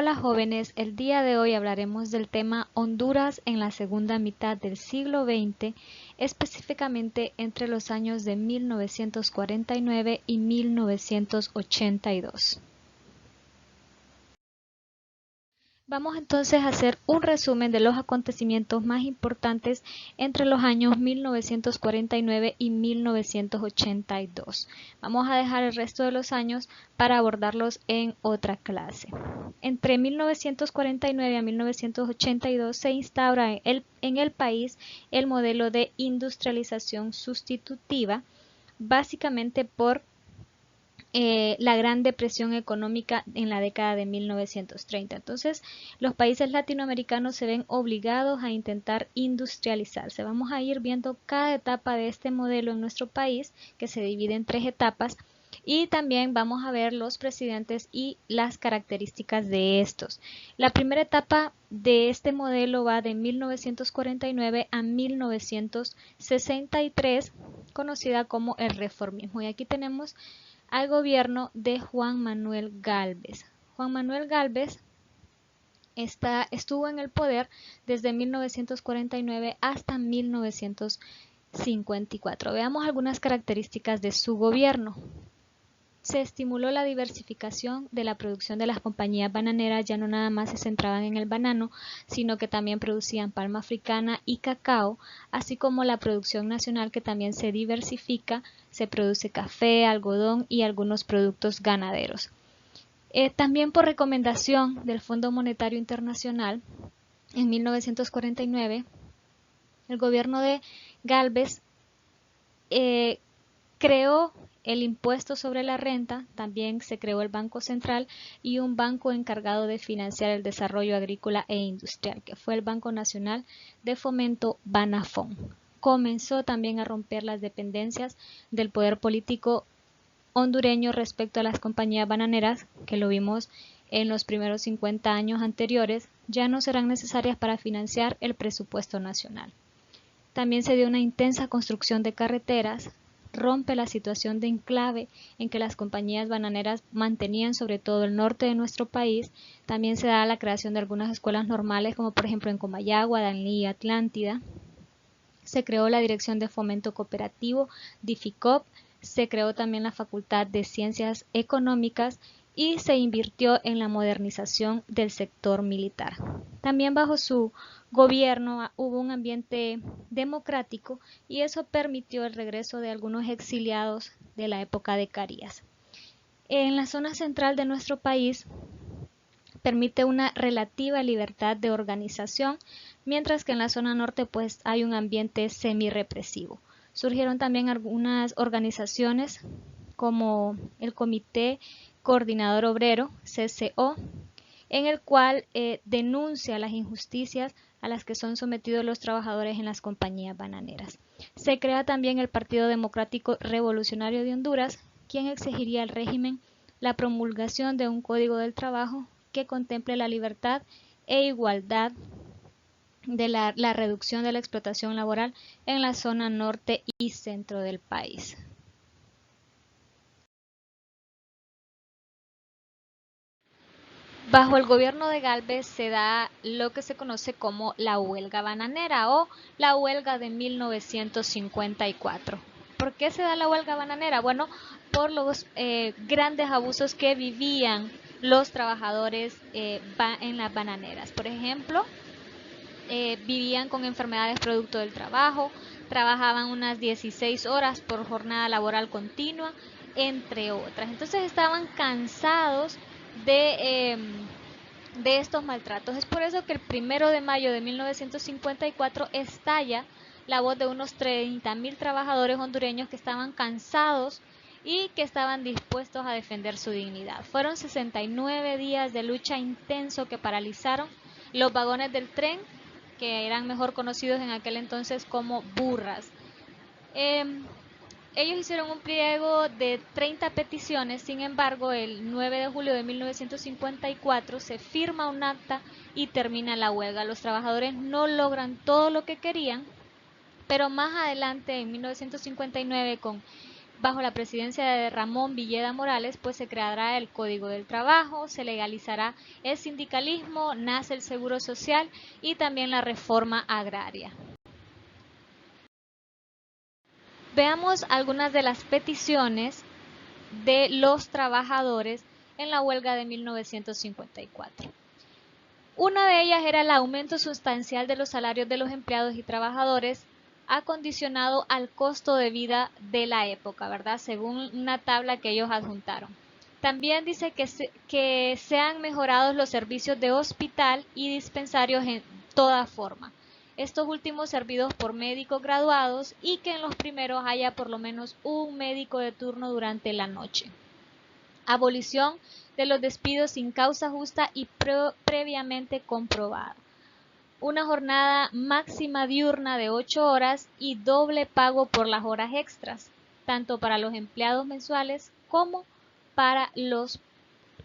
Hola jóvenes, el día de hoy hablaremos del tema Honduras en la segunda mitad del siglo XX, específicamente entre los años de 1949 y 1982. Vamos entonces a hacer un resumen de los acontecimientos más importantes entre los años 1949 y 1982. Vamos a dejar el resto de los años para abordarlos en otra clase. Entre 1949 a 1982 se instaura en el país el modelo de industrialización sustitutiva, básicamente por la Gran Depresión económica en la década de 1930. Entonces, los países latinoamericanos se ven obligados a intentar industrializarse. Vamos a ir viendo cada etapa de este modelo en nuestro país, que se divide en 3 etapas, y también vamos a ver los presidentes y las características de estos. La primera etapa de este modelo va de 1949 a 1963, conocida como el reformismo. Y aquí tenemos al gobierno de Juan Manuel Gálvez. Juan Manuel Gálvez estuvo en el poder desde 1949 hasta 1954. Veamos algunas características de su gobierno. Se estimuló la diversificación de la producción de las compañías bananeras, ya no nada más se centraban en el banano, sino que también producían palma africana y cacao, así como la producción nacional que también se diversifica, se produce café, algodón y algunos productos ganaderos. También por recomendación del Fondo Monetario Internacional, en 1949, el gobierno de Gálvez creó el impuesto sobre la renta, también se creó el Banco Central y un banco encargado de financiar el desarrollo agrícola e industrial, que fue el Banco Nacional de Fomento Banafón. Comenzó también a romper las dependencias del poder político hondureño respecto a las compañías bananeras, que lo vimos en los primeros 50 años anteriores, ya no serán necesarias para financiar el presupuesto nacional. También se dio una intensa construcción de carreteras, rompe la situación de enclave en que las compañías bananeras mantenían sobre todo el norte de nuestro país. También se da la creación de algunas escuelas normales, como por ejemplo en Comayagua, Danlí y Atlántida. Se creó la Dirección de Fomento Cooperativo, DIFICOP, se creó también la Facultad de Ciencias Económicas y se invirtió en la modernización del sector militar. También bajo su gobierno hubo un ambiente democrático y eso permitió el regreso de algunos exiliados de la época de Carías. En la zona central de nuestro país permite una relativa libertad de organización, mientras que en la zona norte pues hay un ambiente semi-represivo. Surgieron también algunas organizaciones como el Comité Coordinador Obrero, CCO, en el cual denuncia las injusticias a las que son sometidos los trabajadores en las compañías bananeras. Se crea también el Partido Democrático Revolucionario de Honduras, quien exigiría al régimen la promulgación de un código del trabajo que contemple la libertad e igualdad de la reducción de la explotación laboral en la zona norte y centro del país. Bajo el gobierno de Gálvez se da lo que se conoce como la huelga bananera o la huelga de 1954. ¿Por qué se da la huelga bananera? Bueno, por los grandes abusos que vivían los trabajadores en las bananeras. Por ejemplo, vivían con enfermedades producto del trabajo, trabajaban unas 16 horas por jornada laboral continua, entre otras. Entonces estaban cansados de, de estos maltratos. Es por eso que el 1 de mayo de 1954 estalla la voz de unos 30.000 trabajadores hondureños que estaban cansados y que estaban dispuestos a defender su dignidad. Fueron 69 días de lucha intenso que paralizaron los vagones del tren, que eran mejor conocidos en aquel entonces como burras. Ellos hicieron un pliego de 30 peticiones, sin embargo, el 9 de julio de 1954 se firma un acta y termina la huelga. Los trabajadores no logran todo lo que querían, pero más adelante, en 1959, con bajo la presidencia de Ramón Villeda Morales, pues se creará el Código del Trabajo, se legalizará el sindicalismo, nace el Seguro Social y también la reforma agraria. Veamos algunas de las peticiones de los trabajadores en la huelga de 1954. Una de ellas era el aumento sustancial de los salarios de los empleados y trabajadores acondicionado al costo de vida de la época, ¿verdad? Según una tabla que ellos adjuntaron. También dice que sean mejorados los servicios de hospital y dispensarios en toda forma. Estos últimos servidos por médicos graduados y que en los primeros haya por lo menos un médico de turno durante la noche. Abolición de los despidos sin causa justa y previamente comprobada. Una jornada máxima diurna de 8 horas y doble pago por las horas extras, tanto para los empleados mensuales como para los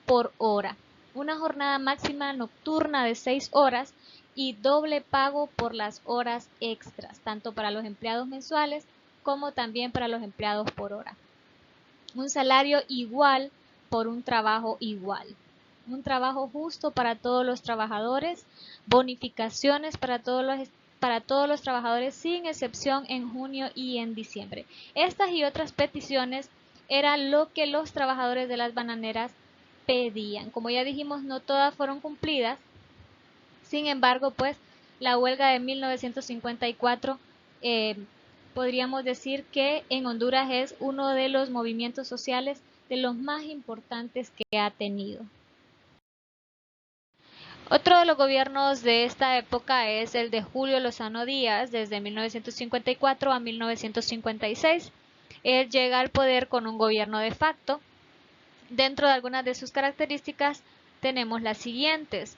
por hora. Una jornada máxima nocturna de 6 horas y doble pago por las horas extras, tanto para los empleados mensuales como también para los empleados por hora. Un salario igual por un trabajo igual. Un trabajo justo para todos los trabajadores, bonificaciones para todos los trabajadores sin excepción en junio y en diciembre. Estas y otras peticiones era lo que los trabajadores de las bananeras pedían. Como ya dijimos, no todas fueron cumplidas. Sin embargo, pues la huelga de 1954 podríamos decir que en Honduras es uno de los movimientos sociales de los más importantes que ha tenido. Otro de los gobiernos de esta época es el de Julio Lozano Díaz, desde 1954 a 1956. Él llega al poder con un gobierno de facto. Dentro de algunas de sus características tenemos las siguientes.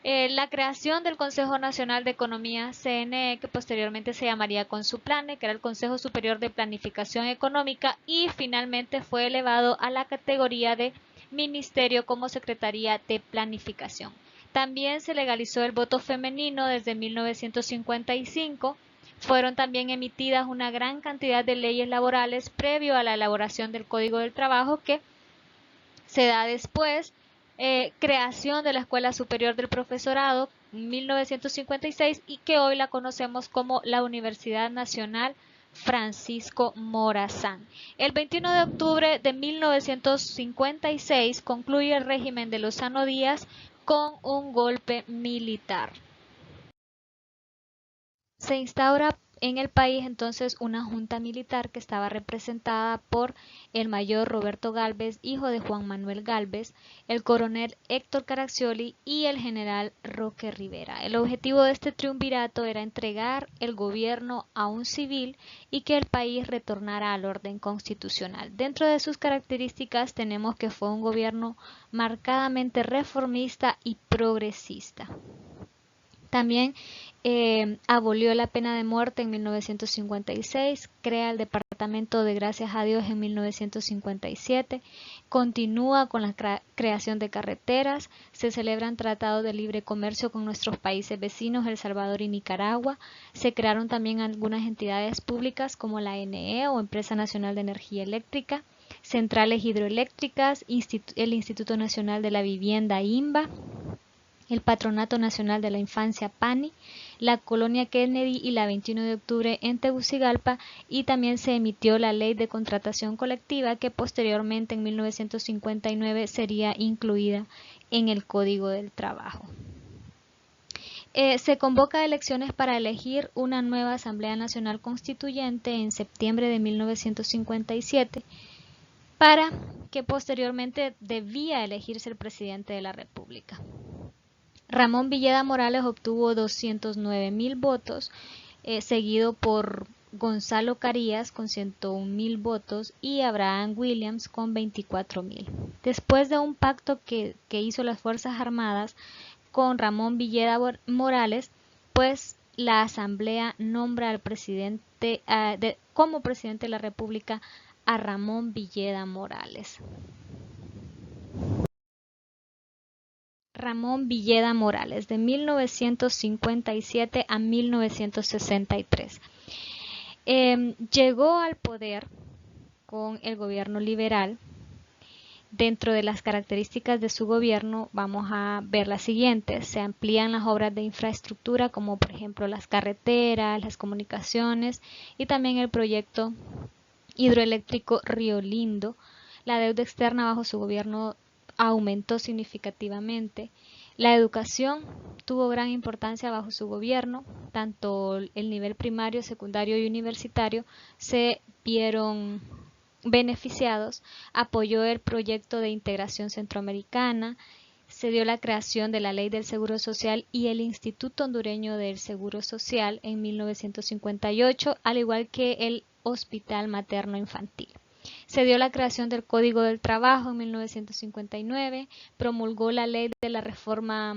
La creación del Consejo Nacional de Economía, CNE, que posteriormente se llamaría Consuplane, que era el Consejo Superior de Planificación Económica, y finalmente fue elevado a la categoría de Ministerio como Secretaría de Planificación. También se legalizó el voto femenino desde 1955. Fueron también emitidas una gran cantidad de leyes laborales previo a la elaboración del Código del Trabajo, que se da después. Creación de la Escuela Superior del Profesorado en 1956 y que hoy la conocemos como la Universidad Nacional Francisco Morazán. El 21 de octubre de 1956 concluye el régimen de Lozano Díaz con un golpe militar. Se instaura en el país entonces una junta militar que estaba representada por el mayor Roberto Gálvez, hijo de Juan Manuel Gálvez, el coronel Héctor Caraccioli y el general Roque Rivera. El objetivo de este triunvirato era entregar el gobierno a un civil y que el país retornara al orden constitucional. Dentro de sus características tenemos que fue un gobierno marcadamente reformista y progresista. También abolió la pena de muerte en 1956, crea el Departamento de Gracias a Dios en 1957, continúa con la creación de carreteras, se celebran tratados de libre comercio con nuestros países vecinos, El Salvador y Nicaragua, se crearon también algunas entidades públicas como la NE o Empresa Nacional de Energía Eléctrica, centrales hidroeléctricas, el Instituto Nacional de la Vivienda INVA, el Patronato Nacional de la Infancia PANI, la Colonia Kennedy y la 21 de octubre en Tegucigalpa, y también se emitió la Ley de Contratación Colectiva que posteriormente en 1959 sería incluida en el Código del Trabajo. Se convoca elecciones para elegir una nueva Asamblea Nacional Constituyente en septiembre de 1957 para que posteriormente debía elegirse el presidente de la República. Ramón Villeda Morales obtuvo 209,000 votos, seguido por Gonzalo Carías con 101,000 votos y Abraham Williams con 24,000. Después de un pacto que hizo las Fuerzas Armadas con Ramón Villeda Morales, pues la Asamblea nombra al presidente como presidente de la República a Ramón Villeda Morales. Ramón Villeda Morales, de 1957 a 1963. Llegó al poder con el gobierno liberal. Dentro de las características de su gobierno vamos a ver las siguientes. Se amplían las obras de infraestructura como por ejemplo las carreteras, las comunicaciones y también el proyecto hidroeléctrico Río Lindo. La deuda externa bajo su gobierno aumentó significativamente. La educación tuvo gran importancia bajo su gobierno. Tanto el nivel primario, secundario y universitario se vieron beneficiados. Apoyó el proyecto de integración centroamericana. Se dio la creación de la Ley del Seguro Social y el Instituto Hondureño del Seguro Social en 1958, al igual que el Hospital Materno Infantil. Se dio la creación del Código del Trabajo en 1959, promulgó la Ley de la Reforma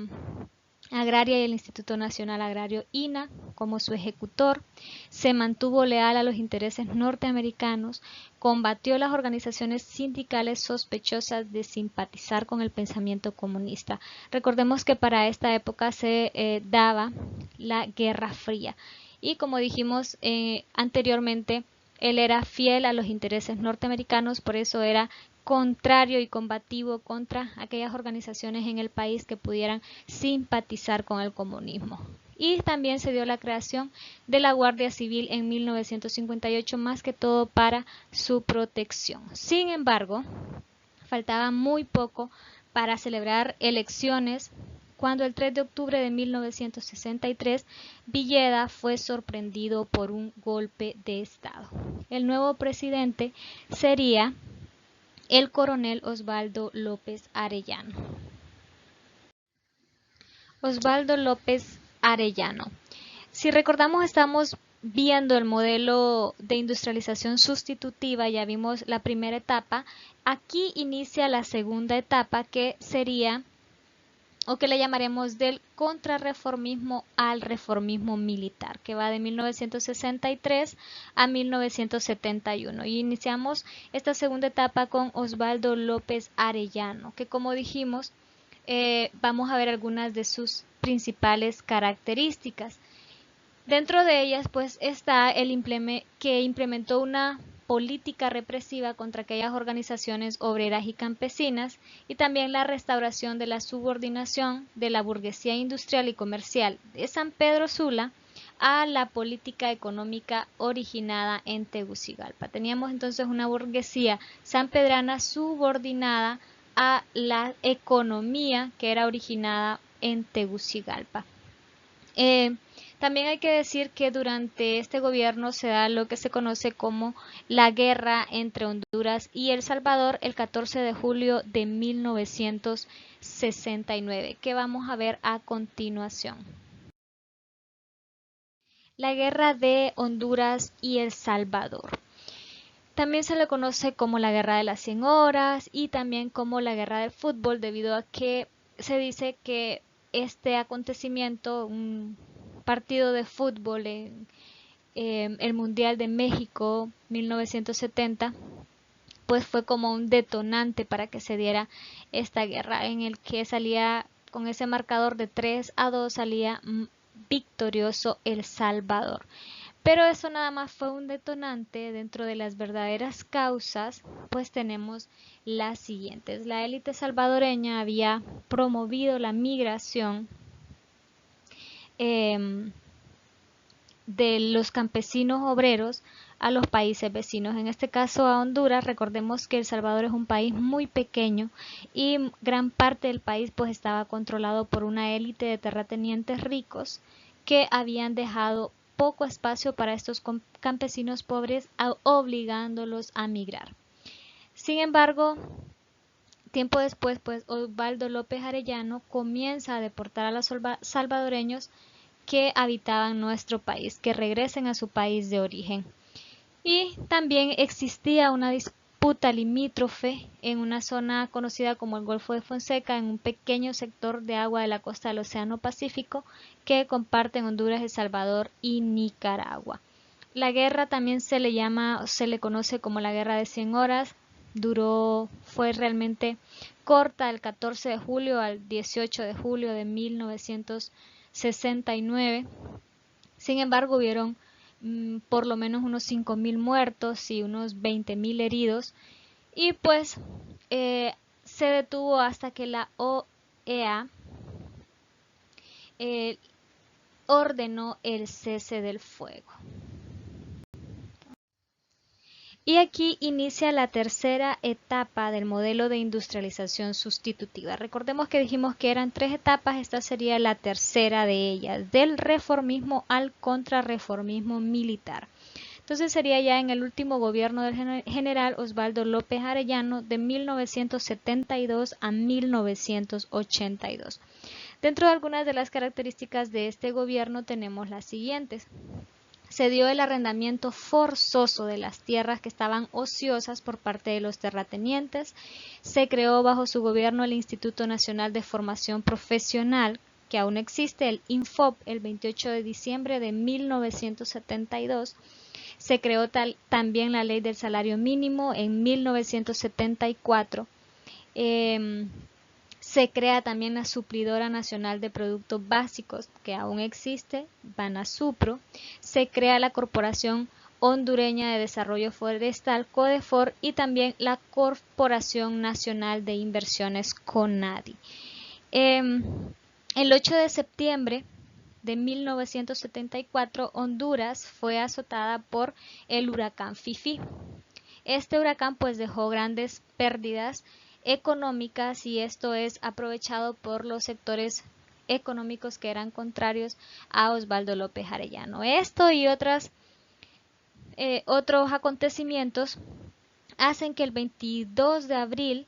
Agraria y el Instituto Nacional Agrario INA como su ejecutor, se mantuvo leal a los intereses norteamericanos, combatió las organizaciones sindicales sospechosas de simpatizar con el pensamiento comunista. Recordemos que para esta época se daba la Guerra Fría y como dijimos anteriormente, él era fiel a los intereses norteamericanos, por eso era contrario y combativo contra aquellas organizaciones en el país que pudieran simpatizar con el comunismo. Y también se dio la creación de la Guardia Civil en 1958, más que todo para su protección. Sin embargo, faltaba muy poco para celebrar elecciones cuando el 3 de octubre de 1963 Villeda fue sorprendido por un golpe de Estado. El nuevo presidente sería el coronel Osvaldo López Arellano. Osvaldo López Arellano. Si recordamos, estamos viendo el modelo de industrialización sustitutiva, ya vimos la primera etapa. Aquí inicia la segunda etapa, que sería o que le llamaremos del contrarreformismo al reformismo militar, que va de 1963 a 1971. Y iniciamos esta segunda etapa con Osvaldo López Arellano, que como dijimos, vamos a ver algunas de sus principales características. Dentro de ellas, pues, está que implementó una política represiva contra aquellas organizaciones obreras y campesinas y también la restauración de la subordinación de la burguesía industrial y comercial de San Pedro Sula a la política económica originada en Tegucigalpa. Teníamos entonces una burguesía sanpedrana subordinada a la economía que era originada en Tegucigalpa. También hay que decir que durante este gobierno se da lo que se conoce como la guerra entre Honduras y El Salvador el 14 de julio de 1969, que vamos a ver a continuación. La guerra de Honduras y El Salvador. También se le conoce como la guerra de las 100 horas y también como la guerra del fútbol, debido a que se dice que este acontecimiento, un partido de fútbol en el Mundial de México 1970, pues fue como un detonante para que se diera esta guerra, en el que salía con ese marcador de 3-2, salía victorioso El Salvador. Pero eso nada más fue un detonante. Dentro de las verdaderas causas, pues tenemos las siguientes. La élite salvadoreña había promovido la migración de los campesinos obreros a los países vecinos, en este caso a Honduras. Recordemos que El Salvador es un país muy pequeño y gran parte del país pues estaba controlado por una élite de terratenientes ricos que habían dejado poco espacio para estos campesinos pobres, obligándolos a migrar. Sin embargo, tiempo después, pues Osvaldo López Arellano comienza a deportar a los salvadoreños que habitaban nuestro país, que regresen a su país de origen. Y también existía una disputa limítrofe en una zona conocida como el Golfo de Fonseca, en un pequeño sector de agua de la costa del Océano Pacífico que comparten Honduras, El Salvador y Nicaragua. La guerra también se le conoce como la Guerra de 100 horas. Fue realmente corta, del 14 de julio al 18 de julio de 1969. Sin embargo, hubieron por lo menos unos 5.000 muertos y unos 20.000 heridos, y pues se detuvo hasta que la OEA ordenó el cese del fuego. Y aquí inicia la tercera etapa del modelo de industrialización sustitutiva. Recordemos que dijimos que eran 3 etapas, esta sería la tercera de ellas, del reformismo al contrarreformismo militar. Entonces sería ya en el último gobierno del general Osvaldo López Arellano de 1972 a 1982. Dentro de algunas de las características de este gobierno tenemos las siguientes. Se dio el arrendamiento forzoso de las tierras que estaban ociosas por parte de los terratenientes. Se creó bajo su gobierno el Instituto Nacional de Formación Profesional, que aún existe, el INFOP, el 28 de diciembre de 1972. Se creó también la Ley del Salario Mínimo en 1974. Se crea también la Suplidora Nacional de Productos Básicos, que aún existe, Banasupro. Se crea la Corporación Hondureña de Desarrollo Forestal, CODEFOR, y también la Corporación Nacional de Inversiones, CONADI. El 8 de septiembre de 1974, Honduras fue azotada por el huracán Fifi. Este huracán pues dejó grandes pérdidas económicas, y esto es aprovechado por los sectores económicos que eran contrarios a Osvaldo López Arellano. Esto y otros acontecimientos hacen que el 22 de abril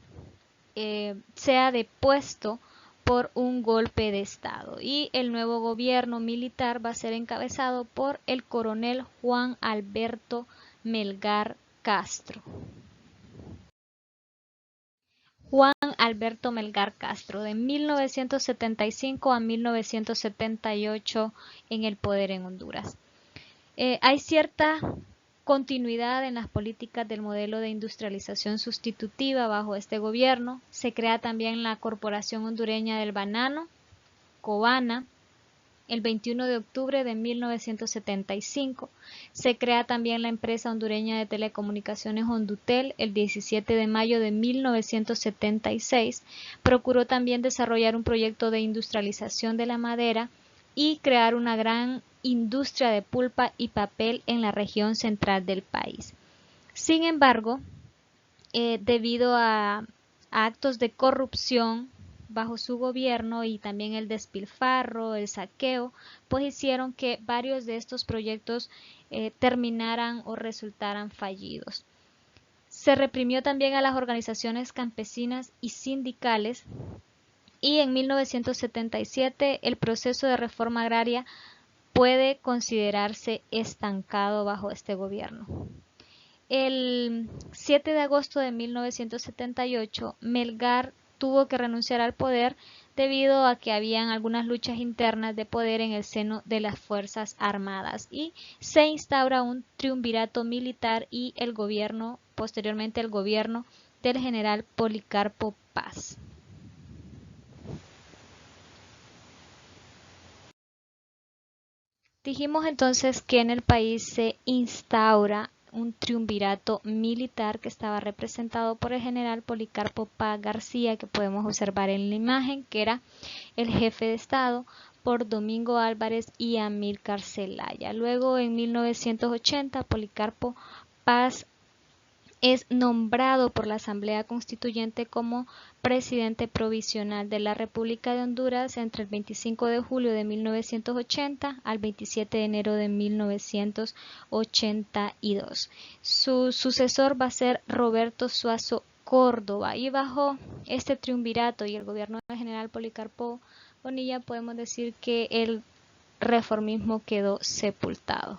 sea depuesto por un golpe de estado, y el nuevo gobierno militar va a ser encabezado por el coronel Juan Alberto Melgar Castro. Juan Alberto Melgar Castro, de 1975 a 1978 en el poder en Honduras. Hay cierta continuidad en las políticas del modelo de industrialización sustitutiva bajo este gobierno. Se crea también la Corporación Hondureña del Banano, Cobana, el 21 de octubre de 1975. Se crea también la empresa hondureña de telecomunicaciones Hondutel el 17 de mayo de 1976. Procuró también desarrollar un proyecto de industrialización de la madera y crear una gran industria de pulpa y papel en la región central del país. Sin embargo, debido a actos de corrupción bajo su gobierno y también el despilfarro, el saqueo, pues hicieron que varios de estos proyectos terminaran o resultaran fallidos. Se reprimió también a las organizaciones campesinas y sindicales, y en 1977 el proceso de reforma agraria puede considerarse estancado bajo este gobierno. El 7 de agosto de 1978, Melgar tuvo que renunciar al poder debido a que habían algunas luchas internas de poder en el seno de las Fuerzas Armadas, y se instaura un triunvirato militar y posteriormente el gobierno del general Policarpo Paz. Dijimos entonces que en el país se instaura un triunvirato militar que estaba representado por el general Policarpo Paz García, que podemos observar en la imagen, que era el jefe de Estado, por Domingo Álvarez y Amílcar Zelaya. Luego, en 1980, Policarpo Paz es nombrado por la Asamblea Constituyente como presidente provisional de la República de Honduras entre el 25 de julio de 1980 al 27 de enero de 1982. Su sucesor va a ser Roberto Suazo Córdoba, y bajo este triunvirato y el gobierno del general Policarpo Bonilla podemos decir que el reformismo quedó sepultado.